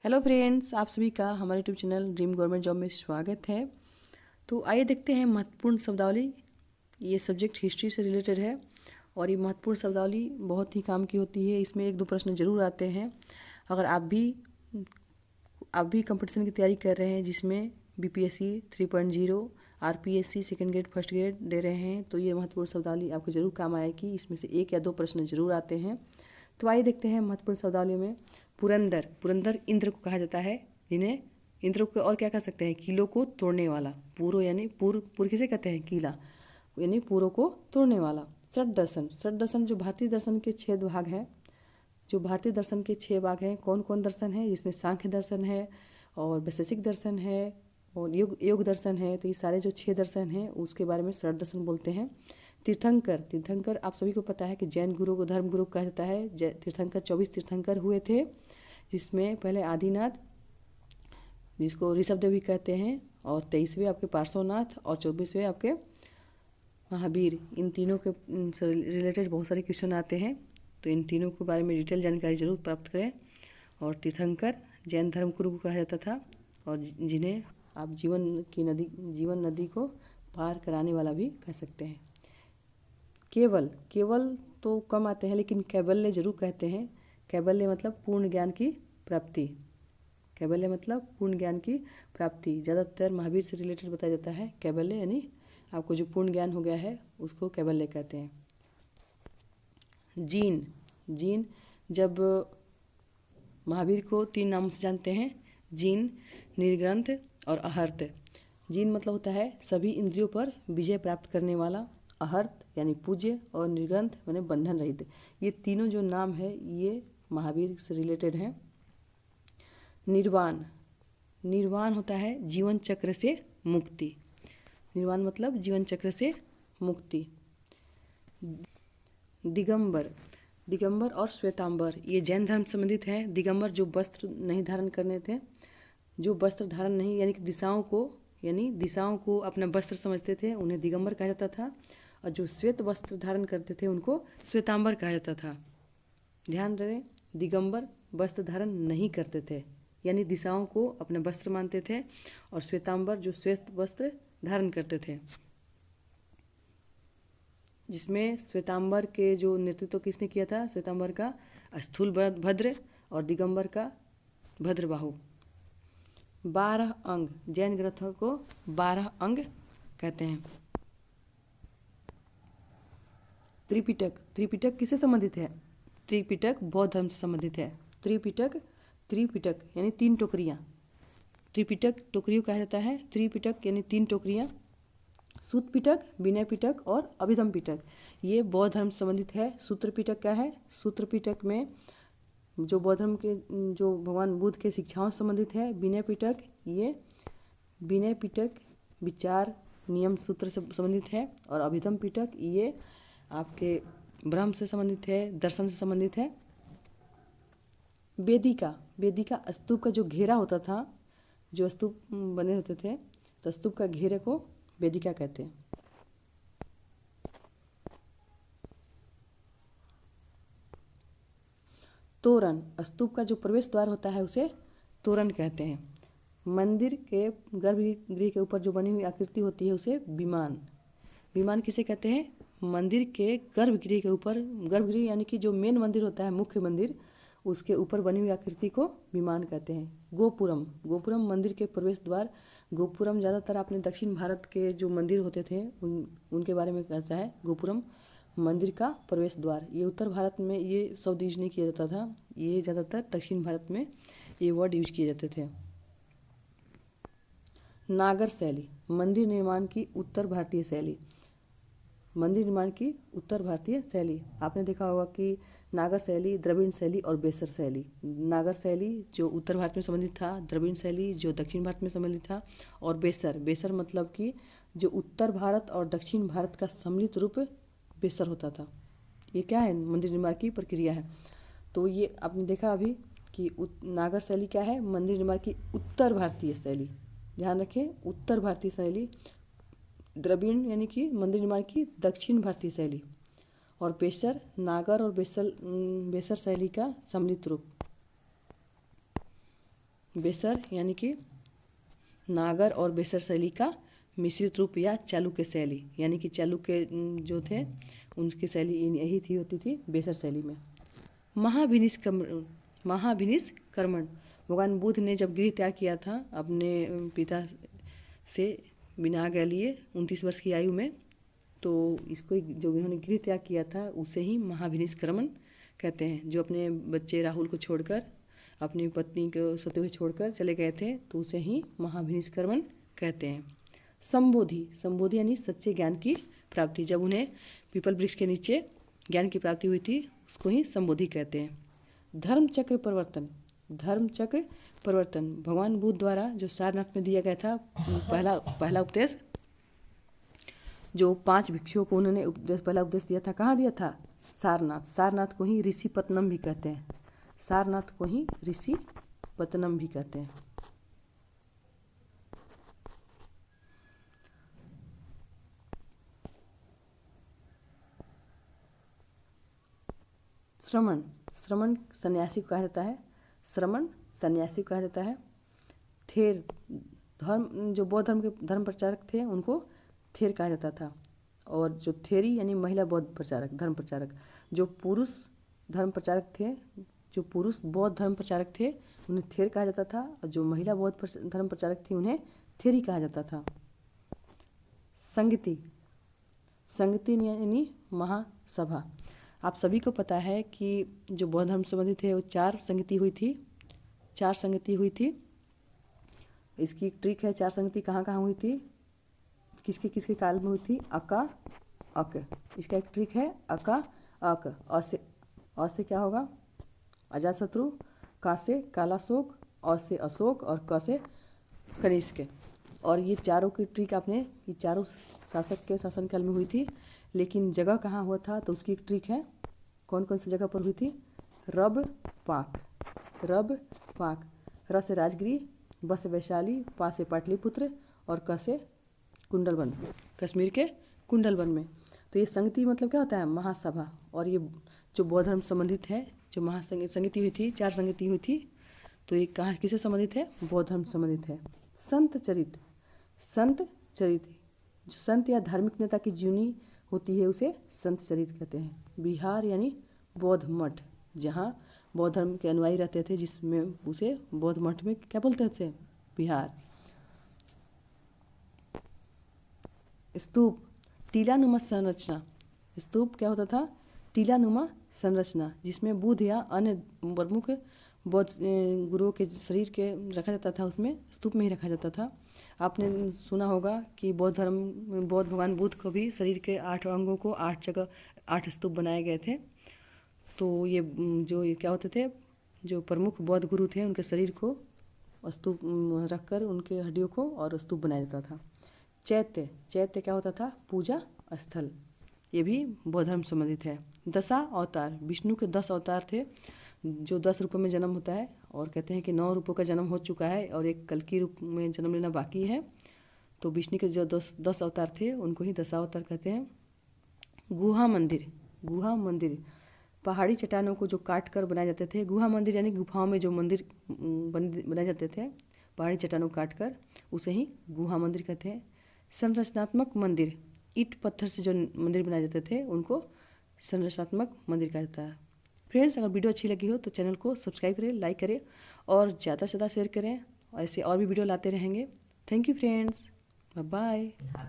Hello friends, आप सभी का हमारे YouTube channel dream government job में स्वागत है। तो आइए देखते हैं महत्वपूर्ण शब्दावली। ये सब्जेक्ट हिस्ट्री से रिलेटेड है और ये महत्वपूर्ण शब्दावली बहुत ही काम की होती है। इसमें एक दो प्रश्न जरूर आते हैं। अगर आप भी कंपटीशन की तैयारी कर रहे हैं जिसमें BPSC 3.0 RPSC second grade first grade दे रहे हैं तो ये महत्वपूर्ण शब्दावली आपको जरूर काम आएगी। इसमें से एक या दो प्रश्न जरूर आते हैं। तो आइए देखते हैं महत्वपूर्ण शब्दावलियों में। पुरंदर इंद्र को कहा जाता है, जिन्हें इंद्र को और क्या कह सकते हैं, किलों को तोड़ने वाला। पूरो यानी पूर किसे कहते हैं, किला यानी पूरों को तोड़ने वाला। षट दर्शन जो भारतीय दर्शन के 6 भाग हैं, जो भारतीय दर्शन के 6 भाग हैं, कौन कौन दर्शन है, जिसमें सांख्य दर्शन है और वैशेषिक दर्शन है और योग दर्शन है। तो ये सारे जो 6 दर्शन हैं उसके बारे में षट दर्शन बोलते हैं। तीर्थंकर आप सभी को पता है कि जैन गुरु को धर्म गुरु कहा जाता है। तीर्थंकर 24 तीर्थंकर हुए थे, जिसमें पहले आदिनाथ, जिसको ऋषभदेव भी कहते हैं, और 23वें आपके पार्श्वनाथ और 24वें आपके महावीर। इन तीनों के रिलेटेड बहुत सारे क्वेश्चन आते हैं, तो इन तीनों के बारे में डिटेल जानकारी जरूर प्राप्त करें। और तीर्थंकर जैन धर्म गुरु को कहा जाता था और जिन्हें आप जीवन नदी को पार कराने वाला भी कह सकते हैं। केवल तो कम आते हैं, लेकिन कैवल्य जरूर कहते हैं। कैवल्य मतलब पूर्ण ज्ञान की प्राप्ति। कैवल्य मतलब पूर्ण ज्ञान की प्राप्ति ज़्यादातर महावीर से रिलेटेड बताया जाता है। कैवल्य यानी आपको जो पूर्ण ज्ञान हो गया है उसको कैवल्य कहते हैं। जीन जब महावीर को 3 नामों से जानते हैं, जीन, निर्ग्रंथ और अहर्त। जीन मतलब होता है सभी इंद्रियों पर विजय प्राप्त करने वाला। अहर्त यानी पूज्य और निर्ग्रंथ यानी बंधन रहित। ये तीनों जो नाम है ये महावीर से रिलेटेड हैं। निर्वाण होता है जीवन चक्र से मुक्ति। निर्वाण मतलब जीवन चक्र से मुक्ति। दिगंबर और श्वेतांबर ये जैन धर्म से संबंधित है। दिगंबर जो वस्त्र नहीं धारण करने थे, जो वस्त्र धारण नहीं यानी कि दिशाओं को अपना वस्त्र समझते थे, उन्हें दिगंबर कहा जाता था। और जो श्वेत वस्त्र धारण करते थे उनको श्वेतांबर कहा जाता था। ध्यान रहे, दिगंबर वस्त्र धारण नहीं करते थे यानी दिशाओं को अपने वस्त्र मानते थे, और श्वेतांबर जो श्वेत वस्त्र धारण करते थे, जिसमें श्वेतांबर के जो नेतृत्व किसने किया था, श्वेतांबर का स्थूल भद्र और दिगंबर का भद्रबाहु। 12 अंग, जैन ग्रंथों को 12 अंग कहते हैं। त्रिपिटक किससे संबंधित है? त्रिपिटक बौद्ध धर्म से संबंधित है। त्रिपिटक यानी 3 टोकरियाँ। त्रिपिटक टोकरियों कहा जाता है। त्रिपिटक यानी 3 टोकरियाँ। सूत पिटक, विनय पिटक और अभिधम पिटक ये बौद्ध धर्म से संबंधित है। सूत्र पिटक क्या है? सूत्र पिटक में जो बौद्ध धर्म के जो भगवान बुद्ध के शिक्षाओं से संबंधित है। विनय पिटक विचार नियम सूत्र से संबंधित है। और अभिधम पिटक ये आपके ब्रह्म से संबंधित है, दर्शन से संबंधित है। वेदिका स्तूप का जो घेरा होता था, जो स्तूप बने होते थे, तो स्तूप का घेरे को वेदिका कहते हैं। तोरण, स्तूप का जो प्रवेश द्वार होता है उसे तोरण कहते हैं। मंदिर के गर्भगृह के ऊपर जो बनी हुई आकृति होती है उसे विमान किसे कहते हैं? मंदिर के गर्भगृह के ऊपर, गर्भगृह यानी कि जो मेन मंदिर होता है, मुख्य मंदिर, उसके ऊपर बनी हुई आकृति को विमान कहते हैं। गोपुरम मंदिर के प्रवेश द्वार। गोपुरम ज़्यादातर आपने दक्षिण भारत के जो मंदिर होते थे उनके बारे में कहता है। गोपुरम मंदिर का प्रवेश द्वार। ये उत्तर भारत में ये शब्द यूज नहीं किया जाता था, ये ज़्यादातर दक्षिण भारत में ये वर्ड यूज किए जाते थे। नागर शैली, मंदिर निर्माण की उत्तर भारतीय शैली। आपने देखा होगा कि नागर शैली, द्रविड़ शैली और बेसर शैली। नागर शैली जो उत्तर भारत में संबंधित था, द्रविड़ शैली जो दक्षिण भारत में संबंधित था, और बेसर मतलब कि जो उत्तर भारत और दक्षिण भारत का सम्मिलित रूप बेसर होता था। ये क्या है? मंदिर निर्माण की प्रक्रिया है। तो ये आपने देखा अभी कि नागर शैली क्या है? मंदिर निर्माण की उत्तर भारतीय शैली। ध्यान रखें, उत्तर भारतीय शैली। द्रविड़ यानी कि मंदिर निर्माण की दक्षिण भारतीय शैली, और बेसर नागर और बेसर शैली का सम्मिलित रूप। बेसर यानी कि नागर और बेसर शैली का मिश्रित रूप या चालुक्य शैली, यानी कि चालुक्य जो थे उनकी शैली यही थी होती थी बेसर शैली में। महाभिनिष्क्रमण, भगवान बुद्ध ने जब गृह त्याग किया था अपने पिता से बिना आज्ञा लिए 29 वर्ष की आयु में, तो इसको जो इन्होंने गृह त्याग किया था उसे ही महाभिनिष्क्रमण कहते हैं। जो अपने बच्चे राहुल को छोड़कर, अपनी पत्नी को सोते हुए छोड़कर चले गए थे, तो उसे ही महाभिनिष्क्रमण कहते हैं। संबोधि, संबोधि यानी सच्चे ज्ञान की प्राप्ति, जब उन्हें पीपल वृक्ष के नीचे ज्ञान की प्राप्ति हुई थी उसको ही संबोधि कहते हैं। धर्म चक्र परिवर्तन, धर्म चक्र परिवर्तन भगवान बुद्ध द्वारा जो सारनाथ में दिया गया था पहला उपदेश, जो 5 भिक्षुओं को उन्होंने पहला उपदेश दिया था, कहाँ दिया था? सारनाथ। सारनाथ को ही ऋषि पत्तनम भी कहते हैं, सारनाथ को ही ऋषि पत्तनम भी कहते हैं। श्रमण, श्रमण सन्यासी को कहा जाता है, श्रमण सन्यासी को कहा जाता है। थेर, धर्म जो बौद्ध धर्म के धर्म प्रचारक थे उनको थेर कहा जाता था। और जो थेरी यानी महिला बौद्ध प्रचारक, धर्म प्रचारक, जो पुरुष धर्म प्रचारक थे, जो पुरुष बौद्ध धर्म प्रचारक थे उन्हें थेर कहा जाता था, और जो महिला बौद्ध धर्म प्रचारक थी उन्हें थेरी कहा जाता था। संगति, संगति यानी महासभा। आप सभी को पता है कि जो बौद्ध धर्म संबंधित थे वो 4 संगति हुई थी, 4 संगति हुई थी। इसकी एक ट्रिक है, 4 संगति कहाँ कहाँ हुई थी, किसके किसके काल में हुई थी? अका अक। इसका एक ट्रिक है अका अक। अ से क्या होगा? अजातशत्रु, का से कालाशोक, अ से अशोक और क से कनिष्क। और ये चारों की ट्रिक आपने, ये चारों शासक के शासनकाल में हुई थी, लेकिन जगह कहाँ हुआ था तो उसकी एक ट्रिक है। कौन कौन सी जगह पर हुई थी? रब पाक, रब पाक। र से राजगिरी, ब से वैशाली, पा से पाटलिपुत्र और क से कुंडलवन, कश्मीर के कुंडलवन में। तो ये संगति मतलब क्या होता है? महासभा। और ये जो बौद्ध धर्म संबंधित है, जो महासंगति हुई थी, 4 संगति हुई थी, तो ये कहाँ किससे संबंधित है? बौद्ध धर्म संबंधित है। संत चरित, संत चरित, जो संत या धार्मिक नेता की जीवनी होती है उसे संत चरित कहते हैं। बिहार यानी बौद्ध मठ, जहाँ बौद्ध धर्म के अनुयायी रहते थे, जिसमें उसे बौद्ध मठ में क्या बोलते थे? बिहार। स्तूप, टीलानुमा संरचना। स्तूप क्या होता था? टीलानुमा संरचना, जिसमें बुद्ध या अन्य प्रमुख बौद्ध गुरुओं के शरीर के रखा जाता था, उसमें स्तूप में ही रखा जाता था। आपने सुना होगा कि बौद्ध भगवान बुद्ध को भी शरीर के 8 अंगों को 8 जगह 8 स्तूप बनाए गए थे। तो ये जो ये क्या होते थे, जो प्रमुख बौद्ध गुरु थे उनके शरीर को स्तूप रखकर उनके हड्डियों को और स्तूप बनाया जाता था। चैत्य, चैत्य क्या होता था? पूजा स्थल। ये भी बौद्ध धर्म संबंधित है। 10 अवतार, विष्णु के 10 अवतार थे, जो 10 रूपों में जन्म होता है, और कहते हैं कि 9 रूपों का जन्म हो चुका है और एक कल्कि रूप में जन्म लेना बाकी है। तो विष्णु के जो 10 अवतार थे उनको ही 10 अवतार कहते हैं। गुहा मंदिर, गुहा मंदिर पहाड़ी चट्टानों को जो काट कर बनाए जाते थे। गुहा मंदिर यानी गुफाओं में जो मंदिर बनाए जाते थे पहाड़ी चट्टानों को काट कर, उसे ही गुहा मंदिर कहते हैं। संरचनात्मक मंदिर, ईंट पत्थर से जो मंदिर बनाए जाते थे उनको संरचनात्मक मंदिर कहा जाता है। फ्रेंड्स, अगर वीडियो अच्छी लगी हो तो चैनल को सब्सक्राइब करें, लाइक करें और ज़्यादा से ज़्यादा शेयर करें। ऐसे और भी वीडियो लाते रहेंगे। Thank you friends, bye bye.